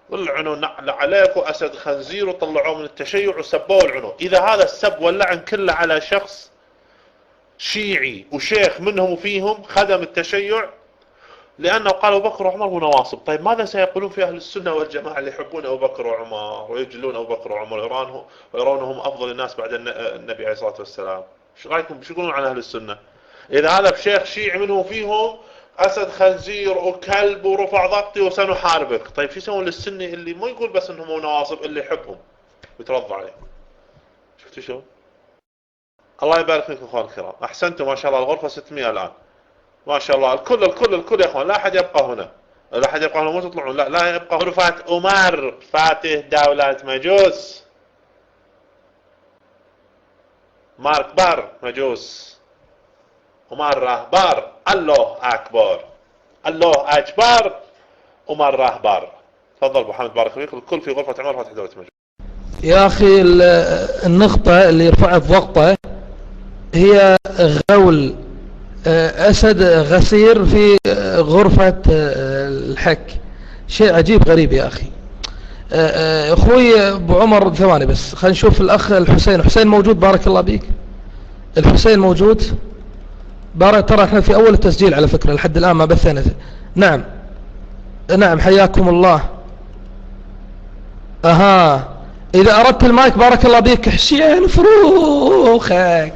والعنو نعل عليك وأسد خنزير وطلعوه من التشيع وسبوه العنو. إذا هذا السب واللعن كله على شخص شيعي وشيخ منهم وفيهم خدم التشيع لأنه قال أبو بكر وعمر ونواصب، طيب ماذا سيقولون في أهل السنة والجماعة اللي يحبون أبو بكر وعمر ويجلون أبو بكر وعمر ويرونهم أفضل الناس بعد النبي عليه الصلاة والسلام؟ شو رأيكم شو يقولون عن أهل السنة؟ إذا هذا بشيخ شيعي منهم فيهم أسد خنزير وكلب ورفع ضغطي وسنحاربك، طيب شو يسوون للسني اللي ما يقول بس أنهم نواصب اللي يحبهم ويترضى عليه؟ شفتوا شو؟ الله يبارك فيكم اخوان الكرام، احسنتم ما شاء الله. الغرفه 600 الان ما شاء الله. الكل يا اخوان، لا احد يبقى هنا، لا احد يبقى هنا، مو تطلعون، لا يبقى غرفه عمر فاتح دوله مجوس، مارك بار مجوس، عمر رهبر، الله اكبر، الله اكبر، عمر رهبر. تفضل ابو حمد بارك فيك. الكل في غرفه عمر فاتح دوله مجوس. يا أخي النقطة اللي رفعت ضغطه هي غول أسد غسير في غرفة الحك، شيء عجيب غريب يا أخي. أخوي أبو عمر ثواني بس، خلينا نشوف الأخ الحسين. حسين موجود؟ بارك الله بيك. الحسين موجود؟ ترى احنا في أول التسجيل على فكرة، لحد الآن ما بثنا. نعم حياكم الله. إذا أردت المايك بارك الله بيك حسين فروخك،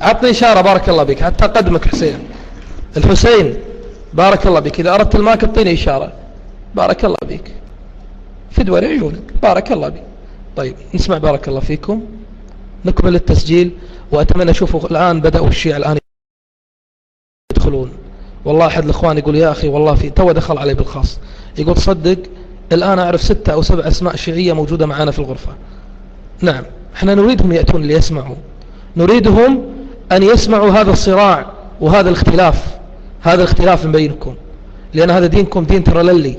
عطني إشارة بارك الله بيك حتى أقدمك. الحسين بارك الله بيك، إذا أردت المايك اعطيني إشارة بارك الله بيك، فدوى عيونك بارك الله بيك. طيب نسمع بارك الله فيكم، نكمل التسجيل. وأتمنى أشوفوا الآن بدأوا الشيعة الآن يدخلون. والله أحد الإخوان يقول يا أخي والله في تو دخل علي بالخاص، يقول تصدق الآن أعرف 6 أو 7 أسماء شيعية موجودة معنا في الغرفة. نعم احنا نريدهم يأتون ليسمعوا، نريدهم أن يسمعوا هذا الصراع وهذا الاختلاف من بينكم، لأن هذا دينكم دين ترللي،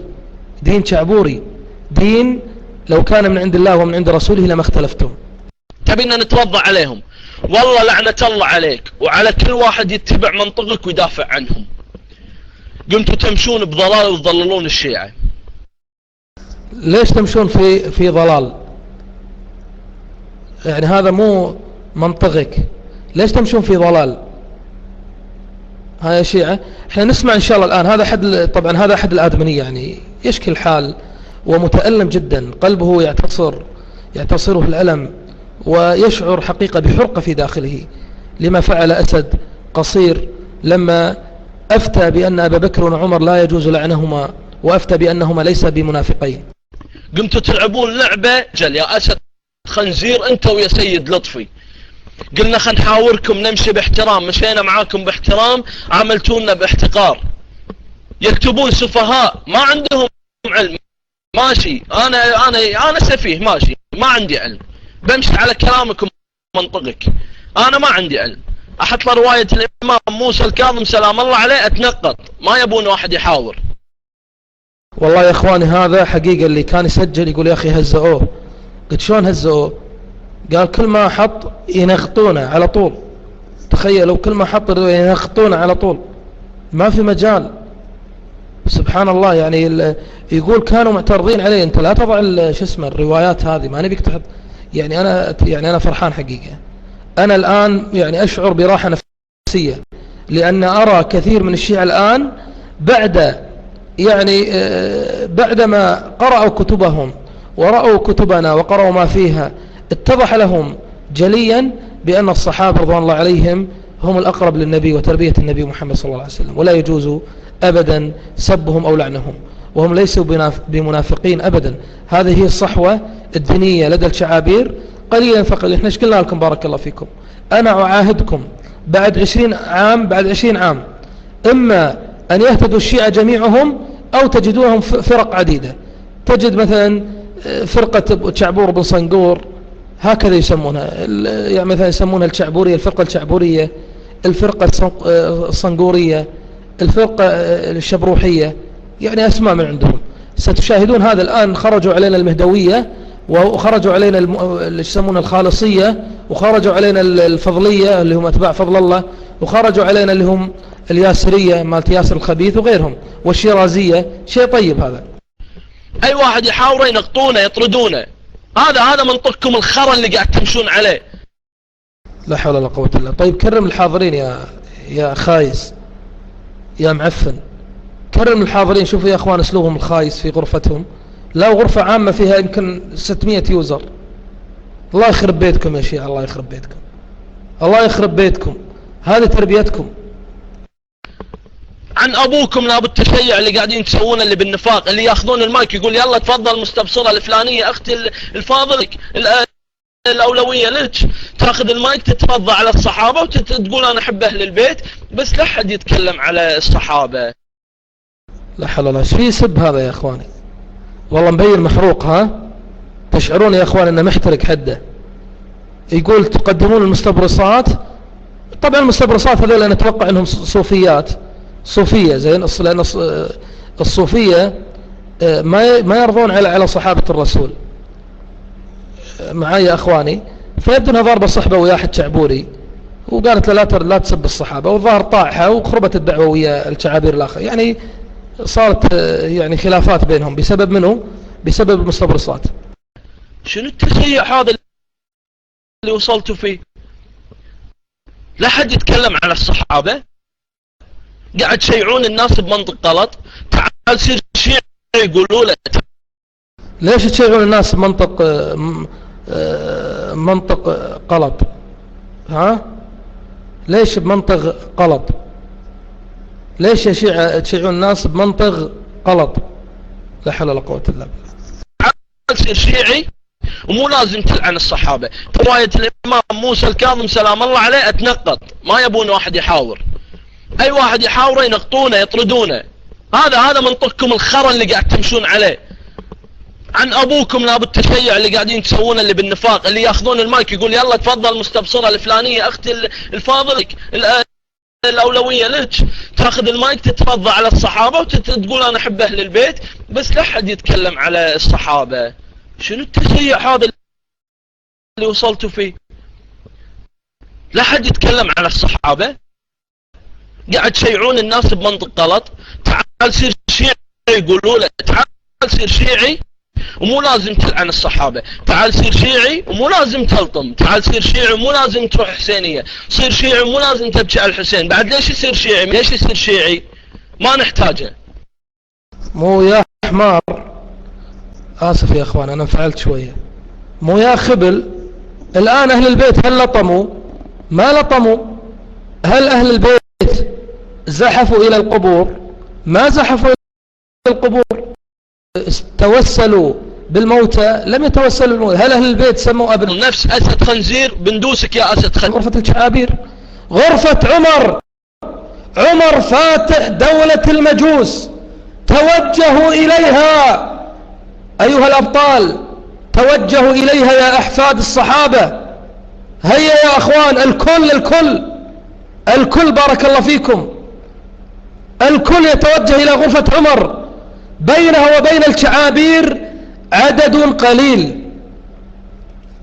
دين شعبوري، دين لو كان من عند الله ومن عند رسوله لما اختلفتم. تبينا نتوضع عليهم؟ والله لعنة الله عليك وعلى كل واحد يتبع منطقك ويدافع عنهم. قمتوا تمشون بضلال وتضللون الشيعة. ليش تمشون في ضلال؟ يعني هذا مو منطقك، ليش تمشون في ضلال؟ هاي شيعة. احنا نسمع ان شاء الله الآن. هذا أحد الآدمية، يعني يشكي الحال ومتألم جدا، قلبه يعتصره الألم ويشعر حقيقة بحرقة في داخله لما فعل أسد قصير لما أفتى بأن أبا بكر وعمر لا يجوز لعنهما، وأفتى بأنهما ليس بمنافقين. قمتوا تلعبون لعبة جل يا أسد خنزير أنت ويا سيد لطفي. قلنا خلينا نحاوركم نمشي باحترام، مشينا معاكم باحترام، عملتونا باحتقار. يكتبون سفهاء ما عندهم علم. ماشي أنا سفيه، ماشي ما عندي علم، بمشي على كلامكم منطقك. أنا ما عندي علم، أحط له رواية الإمام موسى الكاظم سلام الله عليه أتنقط، ما يبون واحد يحاور. والله يا إخواني هذا حقيقة اللي كان يسجل يقول يا أخي هزئوه. قلت شلون هزئوه؟ قال كل ما حط ينغطونه على طول. تخيلوا كل ما حط ينغطونه على طول، ما في مجال. سبحان الله. يعني يقول كانوا معترضين عليه أنت لا تضع الروايات هذه، ما نبيك تحط. يعني أنا فرحان حقيقة. أنا الآن يعني أشعر براحة نفسية، لأن أرى كثير من الشيعة الآن بعدما قرأوا كتبهم ورأوا كتبنا وقرأوا ما فيها، اتضح لهم جليا بأن الصحابة رضوان الله عليهم هم الأقرب للنبي وتربية النبي محمد صلى الله عليه وسلم، ولا يجوز أبدا سبهم أو لعنهم، وهم ليسوا بمنافقين أبدا. هذه هي الصحوة الدينية لدى الشعابير قليلا فقط. احنا قلنا لكم بارك الله فيكم، أنا أعاهدكم بعد 20 عام إما أن يهتدوا الشيعة جميعهم أو تجدونهم فرق عديدة. تجد مثلا فرقة شعبور بن صنقور هكذا يسمونها، يعني مثلا يسمونها الشعبورية، الفرقة الشعبورية، الفرقة الصنقورية، الفرقة الشبروحية، يعني أسماء من عندهم. ستشاهدون هذا الآن خرجوا علينا المهدوية، وخرجوا علينا اللي يسمونها الخالصية، وخرجوا علينا الفضلية اللي هم أتباع فضل الله، وخرجوا علينا اللي هم الياسرية مالت ياسر الخبيث وغيرهم، والشيرازية. شيء طيب هذا. اي واحد يحاوره ينقطونه يطردونه. هذا منطقكم الخرا اللي قاعد تمشون عليه. لا حول ولا قوة الا. طيب كرم الحاضرين يا خايس يا معفن، كرم الحاضرين. شوفوا يا اخوان اسلوبهم الخايس في غرفتهم. لا غرفة عامة فيها يمكن 600 يوزر. الله يخرب بيتكم يا شيخ، الله يخرب بيتكم، الله يخرب بيتكم. هذه تربيتكم. عن ابوكم ناب التشيع اللي قاعدين تسوونه اللي بالنفاق، اللي ياخذون المايك يقول يلا تفضل مستبصرة الفلانية اختي الفاضل الاولوية لك، تاخذ المايك تتفضى على الصحابة وتقول انا احب اهل البيت، بس لا حد يتكلم على الصحابة. لا حول ولا. ايش في سب هذا يا اخواني؟ والله مبين محروق. ها تشعرون يا اخوان انه محترق حده. يقول تقدمون المستبرصات. طبعا المستبرصات هذول انا اتوقع انهم صوفيات، صوفية زين، لان الصوفية ما يرضون على صحابة الرسول معايا اخواني. فيبدو انها ضاربة صحبة ويا احد شعبوري وقالت له لا تسب الصحابة، والظاهر طاعها وخربت الدعوة ويا الشعابير الاخر. يعني صارت يعني خلافات بينهم بسبب منه، بسبب المستبرصات. شنو التشيع هذا اللي وصلتوا فيه؟ لا حد يتكلم على الصحابة، قاعد تشيعون الناس بمنطق غلط. تعال سير شيعي يقولوا له. ليش تشيعون الناس بمنطق منطق غلط؟ ها ليش بمنطق غلط؟ ليش يا شيعة تشيعون الناس بمنطق غلط؟ لا حول ولا قوة الا بالله. تعال سير شيعي ومو لازم تلعن الصحابة. رواية الامام موسى الكاظم سلام الله عليه اتنقط، ما يبون واحد يحاور. اي واحد يحاوره ينقطونه يطردونه. هذا منطقكم الخرا اللي قاعد تمشون عليه. عن ابوكم ناب التشيع اللي قاعدين تسوونه اللي بالنفاق، اللي ياخذون المايك يقول يلا تفضل مستبصرة الفلانية اختي الفاضل الاولوية لك، تاخذ المايك تتفضى على الصحابة وتقول انا احب اهل البيت، بس لا حد يتكلم على الصحابة. شنو التشيع هذا اللي وصلتوا فيه؟ لا حد يتكلم على الصحابة، قاعد تشيعون الناس بمنطق غلط. تعال سير شيعي يقولوا له. تعال سير شيعي ومو لازم تلعن الصحابة. تعال سير شيعي ومو لازم تلطم. تعال سير شيعي ومو لازم تروح حسينية. صير شيعي ومو لازم تبكي على الحسين. بعد ليش يصير شيعي؟ ليش يصير شيعي؟ ما نحتاجه. مو يا حمار، آسف يا أخوان أنا انفعلت شوية. مو يا خبل. الآن أهل البيت هل لطموا؟ ما لطموا. هل أهل البيت زحفوا إلى القبور؟ ما زحفوا إلى القبور. توسلوا بالموتى؟ لم يتوسلوا بالموتى. هل أهل البيت سموا أبن نفس أسد خنزير بندوسك يا أسد خنزير. غرفة الشعابير، غرفة عمر فاتح دولة المجوس، توجهوا إليها أيها الأبطال، توجهوا إليها يا أحفاد الصحابة. هيا يا أخوان الكل بارك الله فيكم، الكل يتوجه إلى غرفة عمر. بينها وبين الشعابير عدد قليل،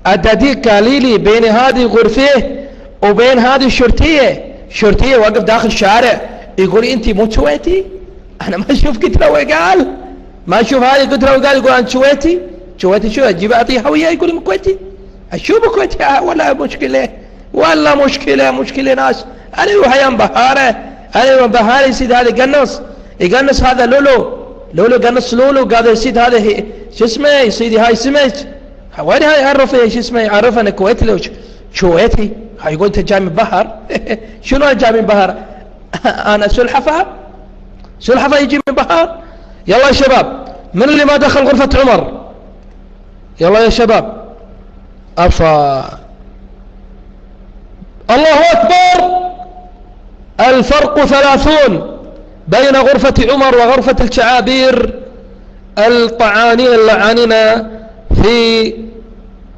عدد قليل بين هذه غرفة وبين هذه شرطية واقف داخل الشارع يقول انت مو شويتي. انا ما اشوف كتلة وقال، ما اشوف هذه كتلة وقال يقول انت شويتي شو اجيب اعطيها وياه يقول لي كويتي. اشوف كويتي ولا مشكلة، ولا مشكلة ناس. انا يروح ايام بهارة يصيد هذا يقنص هذا لولو قنص لولو قاعد يصيد هذا شو اسمه يصيد هاي سمك. وين هاي يعرفه شو اسمه يعرف انا كويتي لو شويتي. هاي يقول انت جاي من بحر. شنو انا جاي من بحر؟ انا سلحفة يجي من بحر. يلا يا شباب من اللي ما دخل غرفة عمر؟ يلا يا شباب. الله اكبر. الفرق 30 بين غرفة عمر وغرفة الشعابير. الطعانين اللعانين في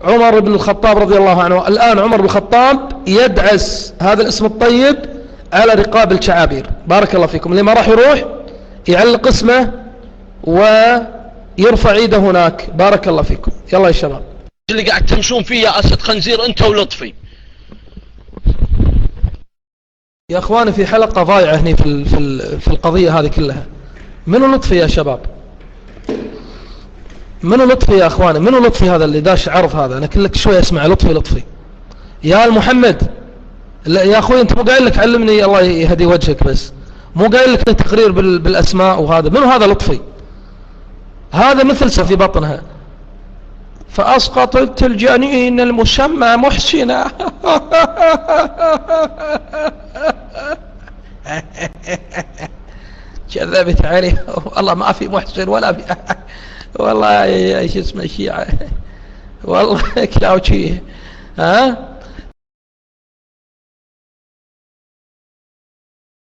عمر بن الخطاب رضي الله عنه. الآن عمر بن الخطاب يدعس هذا الاسم الطيب على رقاب الشعابير. بارك الله فيكم. اللي ما راح يروح يعلق اسمه ويرفع ايده هناك. بارك الله فيكم. يلا يا شباب. اللي قاعد تمشون فيه يا أسد خنزير انت ولطفي. يا اخواني في حلقة ضايعة هنا في القضية هذه كلها. منو لطفي يا شباب؟ منو لطفي يا اخواني؟ منو لطفي هذا اللي داش عرض هذا؟ انا كلك شوي اسمع لطفي لطفي. يا محمد، لا يا اخوي انت مو قايل لك علمني الله يهدي وجهك، بس مو قايل لك تقرير بالاسماء. وهذا منو هذا لطفي؟ هذا مثل في بطنها فاسقطت الجنين المسمى محسنة. كذبت عليه والله ما في محسن ولا في والله ايش اسمه الشيعة والله كلاوشي. ها